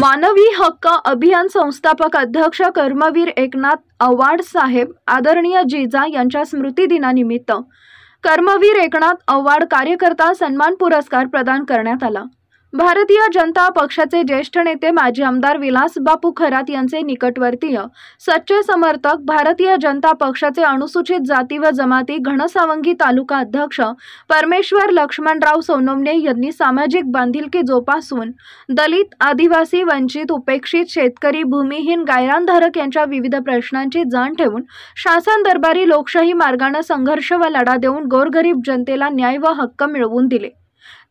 मानवी हक्क अभियान संस्थापक अध्यक्ष कर्मवीर एकनाथ आव्हाड साहेब आदरणीय जिजा यांच्या स्मृतिदिनानिमित्त कर्मवीर एकनाथ आव्हाड कार्यकर्ता सन्मान पुरस्कार प्रदान करण्यात आला। भारतीय जनता पक्षाचे ज्येष्ठ नेते माजी आमदार विलास बापू खरात यांचे निकटवर्तीय सच्चे समर्थक भारतीय जनता पक्षाचे अनुसूचित जाती व जमाती घनसावंगी तालुका अध्यक्ष परमेश्वर लक्ष्मणराव सोनवणे यांनी सामाजिक बांधिलकी जोपासून दलित, आदिवासी, वंचित, उपेक्षित, शेतकरी, भूमिहीन, गायरानधारक यांच्या विविध प्रश्नांची जाण ठेवून शासन दरबारी लोकशाही मार्गाने संघर्ष व लढा देऊन गोरगरीब जनतेला न्याय व हक्क मिळवून दिले।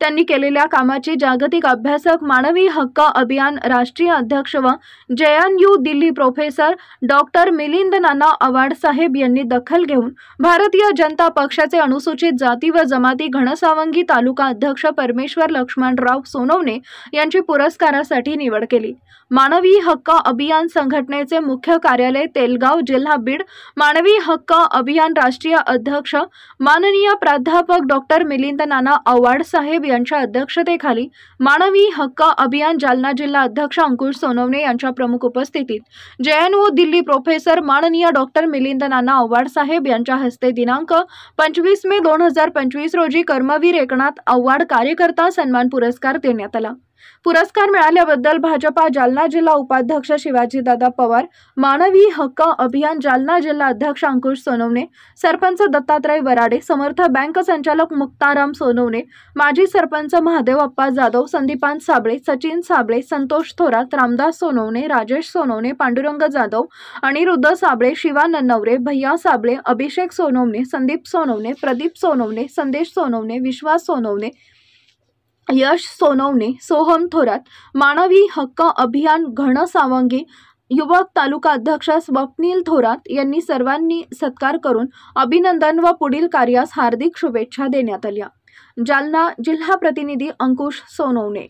त्यांनी केलेल्या कामाची जागतिक अभ्यासक मानवी हक्क अभियान राष्ट्रीय अध्यक्ष व JNU Delhi professor doctor Milind Nana Awhad Saheb यांनी दखल घेऊन भारतीय जनता पक्षाचे अनुसूचित जाती व जमाती घनसावंगी तालुका अध्यक्ष परमेश्वर लक्ष्मणराव सोनवणे यांची पुरस्कारासाठी निवड केली। मानवी हक्क अभियान संघटनेचे मुख्य कार्यालय तेलगाव, जिल्हा बीड, मानवी हक्क अभियान राष्ट्रीय अध्यक्ष माननीय प्राध्यापक डॉक्टर मिलिंद नाना आव्हाड साहेब यांच्या अध्यक्षतेखाली मानवी हक्क अभियान जालना जिल्हा अध्यक्ष अंकुश सोनवणे यांच्या प्रमुख उपस्थितीत JNU दिल्ली प्रोफेसर माननीय डॉक्टर मिलिंद नाना आव्हाड साहेब यांच्या हस्ते दिनांक 25 मे 2025 रोजी कर्मवीर एकनाथ आव्हाड कार्यकर्ता सन्मान पुरस्कार देण्यात आला। पुरस्कार मिळाल्याबद्दल भाजपा जालना जिल्हा उपाध्यक्ष शिवाजीदादा पवार, मानवी हक्क अभियान जालना जिल्हा अध्यक्ष अंकुश सोनवणे, सरपंच दत्तात्रय वराडे, समर्थ बँक संचालक मुक्ताराम सोनवणे, माजी सरपंच महादेव अप्पा जाधव, संदीपान साबळे, सचिन साबळे, संतोष थोरात, रामदास सोनवणे, राजेश सोनवणे, पांडुरंग जाधव, अनिरुद्ध साबळे, शिवा नन्नवरे, भैया साबळे, अभिषेक सोनवणे, संदीप सोनवणे, प्रदीप सोनवणे, संदेश सोनवणे, विश्वास सोनवणे, यश सोनवणे, सोहम थोरात, मानवी हक्क अभियान घनसावंगी युवक तालुका अध्यक्ष स्वप्नील थोरात यांनी सर्वांनी सत्कार करून अभिनंदन व पुढील कार्यास हार्दिक शुभेच्छा देण्यात आल्या। जालना जिल्हा प्रतिनिधी अंकुश सोनवणे।